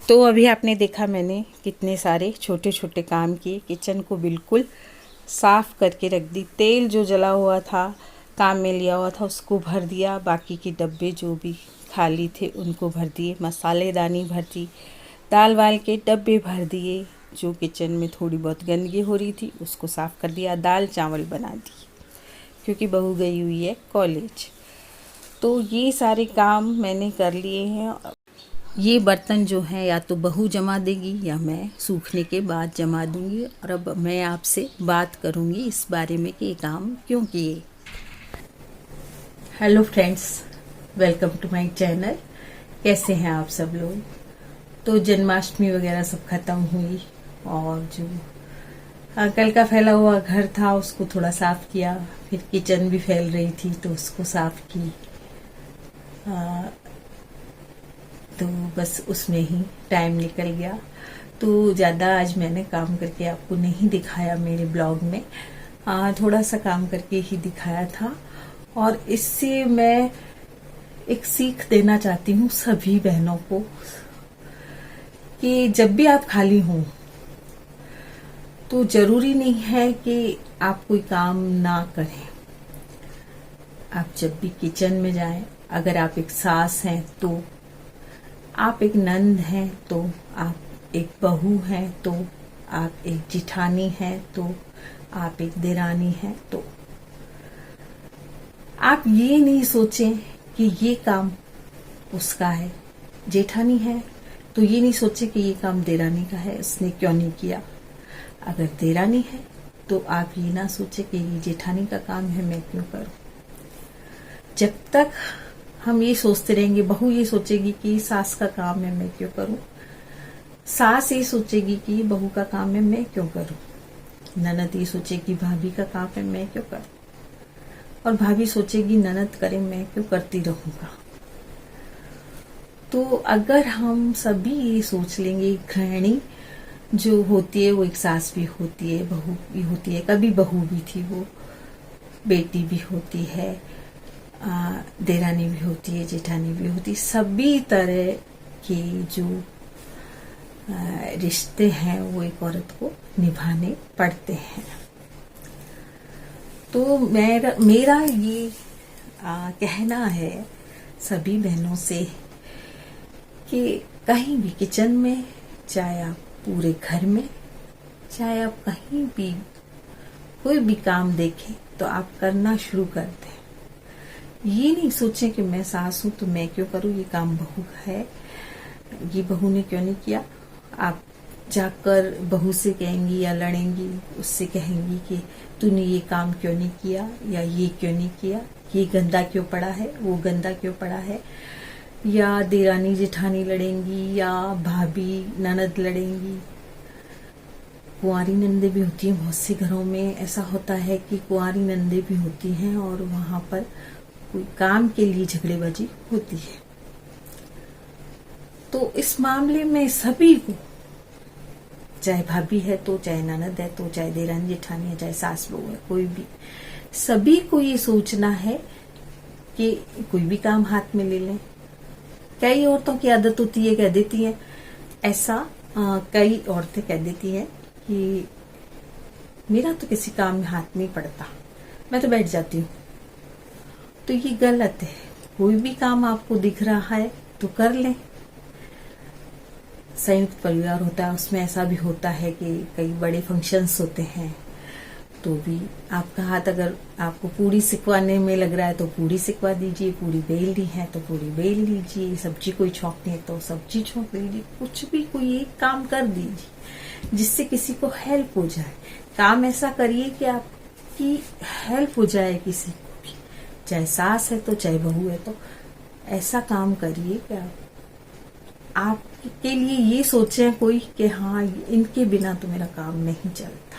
तो अभी आपने देखा मैंने कितने सारे छोटे छोटे काम किए। किचन को बिल्कुल साफ़ करके रख दी। तेल जो जला हुआ था, काम में लिया हुआ था, उसको भर दिया। बाकी के डब्बे जो भी खाली थे उनको भर दिए। मसालेदानी भर दी। दाल वाल के डब्बे भर दिए। जो किचन में थोड़ी बहुत गंदगी हो रही थी उसको साफ़ कर दिया। दाल चावल बना दिए क्योंकि बहू गई हुई है कॉलेज। तो ये सारे काम मैंने कर लिए हैं। ये बर्तन जो है या तो बहू जमा देगी या मैं सूखने के बाद जमा दूंगी। और अब मैं आपसे बात करूंगी इस बारे में कि ये काम क्यों किए। Hello friends, welcome to my channel. कैसे हैं आप सब लोग? तो जन्माष्टमी वगैरह सब खत्म हुई और जो कल का फैला हुआ घर था उसको थोड़ा साफ किया। फिर किचन भी फैल रही थी तो उसको साफ की। तो बस उसमें ही टाइम निकल गया। तो ज़्यादा आज मैंने काम करके आपको नहीं दिखाया मेरे ब्लॉग में। थोड़ा सा काम करके ही दिखाया था। और इससे मैं एक सीख देना चाहती हूँ सभी बहनों को कि जब भी आप खाली हों तो जरूरी नहीं है कि आप कोई काम ना करें। आप जब भी किचन में जाएं, अगर आप एक सास हैं तो, आप एक नंद हैं तो, आप एक बहू हैं तो, आप एक जिठानी हैं तो, आप एक देरानी हैं तो, आप ये नहीं सोचें कि ये काम उसका है। जेठानी है तो ये नहीं सोचे कि ये काम देरानी का है, उसने क्यों नहीं किया। अगर देरानी है तो आप ये ना सोचे कि ये जेठानी का काम है, मैं क्यों करूं। जब तक हम ये सोचते रहेंगे, बहू ये सोचेगी कि सास का काम है मैं क्यों करूं, सास ये सोचेगी कि बहू का काम है मैं क्यों करूं, ननद ये सोचेगी भाभी का काम है मैं क्यों करूं, और भाभी सोचेगी ननद करे मैं क्यों करती रहूंगा। तो अगर हम सभी ये सोच लेंगे, गृहिणी जो होती है वो एक सास भी होती है, बहू भी होती है, कभी बहू भी थी, वो बेटी भी होती है, देरानी भी होती है, जेठानी भी होती है। सभी तरह के जो रिश्ते हैं वो एक औरत को निभाने पड़ते हैं। तो मेरा ये कहना है सभी बहनों से कि कहीं भी किचन में, चाहे आप पूरे घर में, चाहे आप कहीं भी कोई भी काम देखें तो आप करना शुरू कर दें। ये नहीं सोचें कि मैं सास हूं तो मैं क्यों करूं, ये काम बहू का है, ये बहू ने क्यों नहीं किया। आप जाकर बहू से कहेंगी या लड़ेंगी, उससे कहेंगी कि तूने ये काम क्यों नहीं किया या ये क्यों नहीं किया, ये गंदा क्यों पड़ा है, वो गंदा क्यों पड़ा है। या देरानी जेठानी लड़ेंगी या भाभी ननद लड़ेंगी। कुंवारी नंदे भी होती हैं, बहुत से घरों में ऐसा होता है कि कुंवारी नंदे भी होती हैं और वहां पर कोई काम के लिए झगड़ेबाजी होती है। तो इस मामले में सभी को, चाहे भाभी है तो, चाहे ननद है तो, चाहे देरानी जेठानी है, चाहे सास बहू है, कोई भी, सभी को ये सोचना है कि कोई भी काम हाथ में ले लें। कई औरतों की आदत होती है, कह देती है ऐसा, कई औरतें कह देती हैं कि मेरा तो किसी काम में हाथ नहीं पड़ता, मैं तो बैठ जाती हूँ। तो ये गलत है। कोई भी काम आपको दिख रहा है तो कर लें। संयुक्त परिवार होता है, उसमें ऐसा भी होता है कि कई बड़े फंक्शंस होते हैं तो भी आपका हाथ अगर आपको पूरी सिकवाने में लग रहा है तो पूरी सिकवा दीजिए, पूरी बेलनी है तो पूरी बेल लीजिए, सब्जी कोई छौंकनी है तो सब्जी छौंक लीजिए, कुछ भी कोई एक काम कर दीजिए जिससे किसी को हेल्प हो जाए। काम ऐसा करिए कि आपकी हेल्प हो जाए किसी को भी, चाहे सास है तो, चाहे बहू है तो। ऐसा काम करिए कि आपके लिए ये सोचे कोई कि हाँ इनके बिना तो मेरा काम नहीं चलता।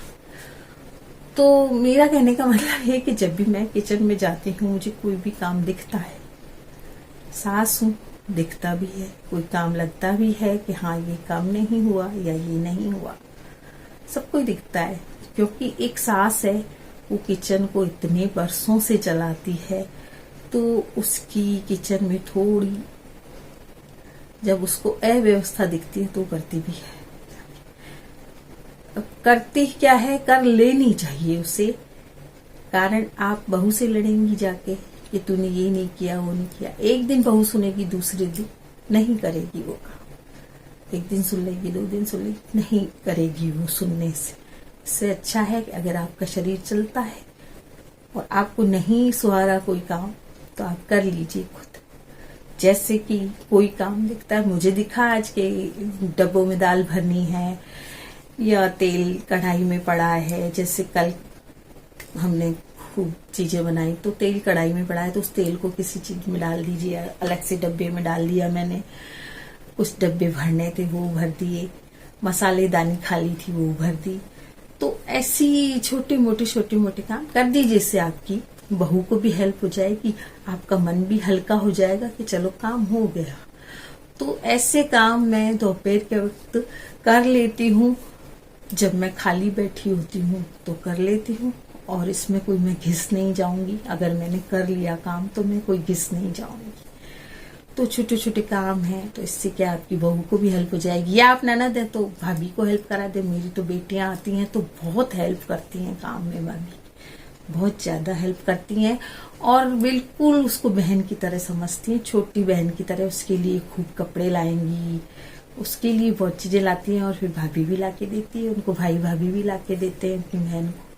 तो मेरा कहने का मतलब है कि जब भी मैं किचन में जाती हूँ, मुझे कोई भी काम दिखता है, सास हूँ दिखता भी है, कोई काम लगता भी है कि हाँ ये काम नहीं हुआ या ये नहीं हुआ, सबको दिखता है। क्योंकि एक सास है, वो किचन को इतने वर्षों से चलाती है तो उसकी किचन में थोड़ी जब उसको अव्यवस्था दिखती है तो करती भी है। करती क्या है, कर लेनी चाहिए उसे। कारण आप बहू से लड़ेंगी जाके कि तूने ये नहीं किया, वो नहीं किया। एक दिन बहू सुनेगी, दूसरे दिन नहीं करेगी वो काम। एक दिन सुन लेगी, 2 दिन सुन लेगी, नहीं करेगी वो सुनने से। इससे अच्छा है कि अगर आपका शरीर चलता है और आपको नहीं सुहारा कोई काम, तो आप कर लीजिए खुद। जैसे कि कोई काम दिखता है, मुझे दिखा आज के डब्बों में दाल भरनी है या तेल कढ़ाई में पड़ा है। जैसे कल हमने खूब चीजें बनाई तो तेल कढ़ाई में पड़ा है, तो उस तेल को किसी चीज में डाल दीजिए, अलग से डब्बे में डाल दिया मैंने। कुछ डब्बे भरने थे वो भर दिए, मसालेदानी खाली थी वो भर दी। तो ऐसी छोटे मोटे काम कर दीजिए, जिससे आपकी बहू को भी हेल्प हो जाएगी, आपका मन भी हल्का हो जाएगा कि चलो काम हो गया। तो ऐसे काम मैं दोपहर के वक्त कर लेती हूँ। जब मैं खाली बैठी होती हूँ तो कर लेती हूँ, और इसमें कोई मैं घिस नहीं जाऊंगी। अगर मैंने कर लिया काम तो मैं कोई घिस नहीं जाऊंगी। तो छोटे छोटे काम है, तो इससे क्या आपकी बहू को भी हेल्प हो जाएगी। या आप ननद है तो भाभी को हेल्प करा दे। मेरी तो बेटियां आती हैं तो बहुत हेल्प करती हैं काम में, भाभी बहुत ज्यादा हेल्प करती हैं और बिल्कुल उसको बहन की तरह समझती हैं, छोटी बहन की तरह। उसके लिए खूब कपड़े लाएंगी, उसके लिए बहुत चीजें लाती हैं, और फिर भाभी भी लाके देती है उनको, भाई भाभी भी लाके देते हैं अपनी बहन को।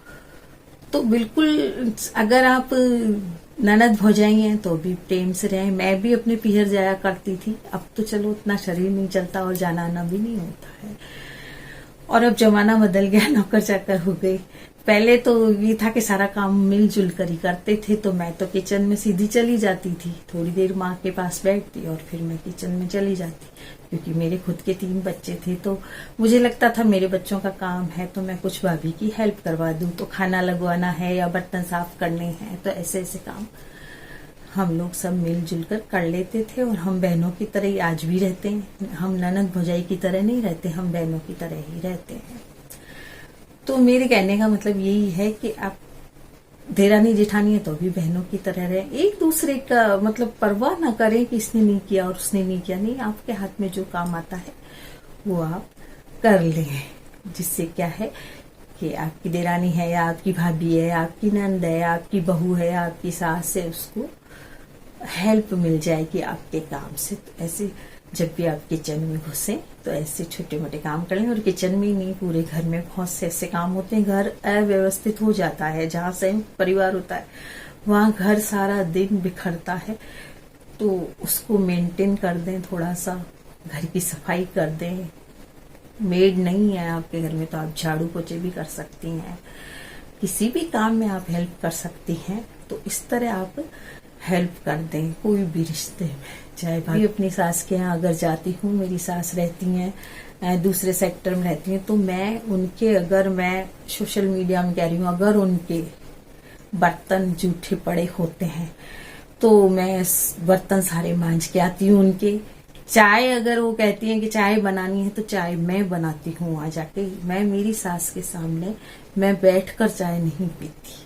तो बिल्कुल अगर आप ननद भौजाई हैं तो भी प्रेम से रहें। मैं भी अपने पीहर जाया करती थी, अब तो चलो उतना शरीर नहीं चलता और जाना आना भी नहीं होता है, और अब जमाना बदल गया, नौकर चाकर हो गए। पहले तो ये था कि सारा काम मिलजुल कर ही करते थे। तो मैं तो किचन में सीधी चली जाती थी, थोड़ी देर माँ के पास बैठती और फिर मैं किचन में चली जाती, क्योंकि मेरे खुद के 3 बच्चे थे। तो मुझे लगता था मेरे बच्चों का काम है तो मैं कुछ भाभी की हेल्प करवा दूं। तो खाना लगवाना है या बर्तन साफ करने हैं, तो ऐसे ऐसे काम हम लोग सब मिलजुल कर लेते थे। और हम बहनों की तरह ही आज भी रहते हैं। हम ननद भौजाई की तरह नहीं रहते, हम बहनों की तरह ही रहते हैं। तो मेरे कहने का मतलब यही है कि आप देरानी जेठानी है तो भी बहनों की तरह रहे, एक दूसरे का मतलब परवाह ना करें कि इसने नहीं किया और उसने नहीं किया। नहीं, आपके हाथ में जो काम आता है वो आप कर लें, जिससे क्या है कि आपकी देरानी है या आपकी भाभी है, आपकी नंद है, आपकी बहू है, आपकी सास है, उसको हेल्प मिल जाएगी आपके काम से। तो ऐसे जब भी आप किचन में घुसे तो ऐसे छोटे मोटे काम कर लें। और किचन में ही नहीं, पूरे घर में बहुत से ऐसे काम होते हैं। घर अव्यवस्थित हो जाता है, जहाँ संयुक्त परिवार होता है वहाँ घर सारा दिन बिखरता है। तो उसको मेंटेन कर दें, थोड़ा सा घर की सफाई कर दें। मेड नहीं है आपके घर में तो आप झाड़ू पोछे भी कर सकती हैं, किसी भी काम में आप हेल्प कर सकती हैं। तो इस तरह आप हेल्प कर दें कोई भी रिश्ते में। चाहे भाभी अपनी सास के यहाँ अगर जाती हूँ, मेरी सास रहती हैं दूसरे सेक्टर में रहती हैं, तो मैं उनके, अगर मैं सोशल मीडिया में कह रही हूँ, अगर उनके बर्तन जूठे पड़े होते हैं तो मैं बर्तन सारे मांज के आती हूँ उनके। चाय अगर वो कहती हैं कि चाय बनानी है तो चाय मैं बनाती हूँ वहां जाके। मैं मेरी सास के सामने मैं बैठकर चाय नहीं पीती,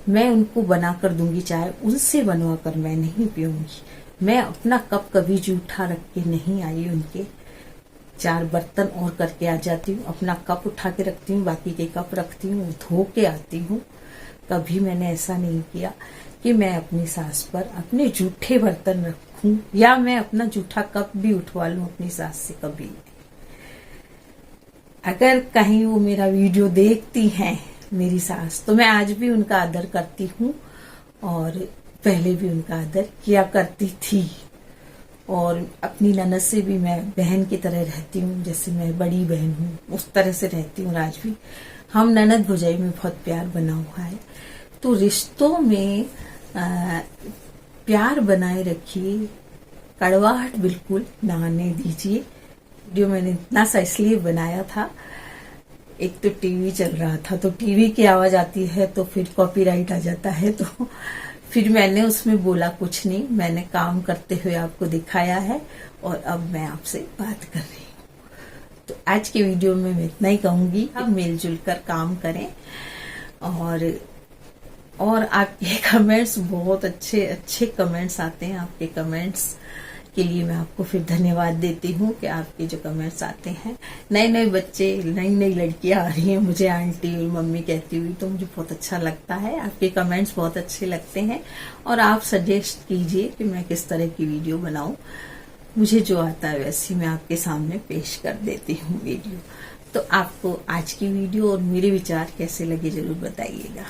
मैं उनको बना कर दूंगी चाय, उनसे बनवा कर मैं नहीं पीऊंगी। मैं अपना कप कभी जूठा रख के नहीं आई उनके, 4 बर्तन और करके आ जाती हूँ, अपना कप उठा के रखती हूँ, बाकी के कप रखती हूँ, धो के आती हूँ। कभी मैंने ऐसा नहीं किया कि मैं अपनी सास पर अपने जूठे बर्तन रखूं या मैं अपना जूठा कप भी उठवा लूं अपनी सास से, कभी। अगर कहीं वो मेरा वीडियो देखती हैं मेरी सास, तो मैं आज भी उनका आदर करती हूँ और पहले भी उनका आदर किया करती थी। और अपनी ननद से भी मैं बहन की तरह रहती हूँ, जैसे मैं बड़ी बहन हूँ उस तरह से रहती हूँ आज भी। हम ननद भौजाई में बहुत प्यार बना हुआ है। तो रिश्तों में प्यार बनाए रखिए, कड़वाहट बिल्कुल ना आने दीजिए। वीडियो मैंने इतना सा इसलिए बनाया था, एक तो टीवी चल रहा था, तो टीवी की आवाज आती है तो फिर कॉपीराइट आ जाता है, तो फिर मैंने उसमें बोला कुछ नहीं, मैंने काम करते हुए आपको दिखाया है और अब मैं आपसे बात कर रही हूँ। तो आज के वीडियो में मैं इतना ही कहूंगी, अब मिलजुल कर काम करें। और आपके कमेंट्स बहुत अच्छे अच्छे कमेंट्स आते हैं, आपके कमेंट्स के लिए मैं आपको फिर धन्यवाद देती हूँ कि आपके जो कमेंट्स आते हैं, नए नए बच्चे, नई नई लड़कियां आ रही हैं मुझे आंटी और मम्मी कहती हुई, तो मुझे बहुत अच्छा लगता है। आपके कमेंट्स बहुत अच्छे लगते हैं और आप सजेस्ट कीजिए कि मैं किस तरह की वीडियो बनाऊं। मुझे जो आता है वैसी मैं आपके सामने पेश कर देती हूँ वीडियो। तो आपको आज की वीडियो और मेरे विचार कैसे लगे जरूर बताइएगा।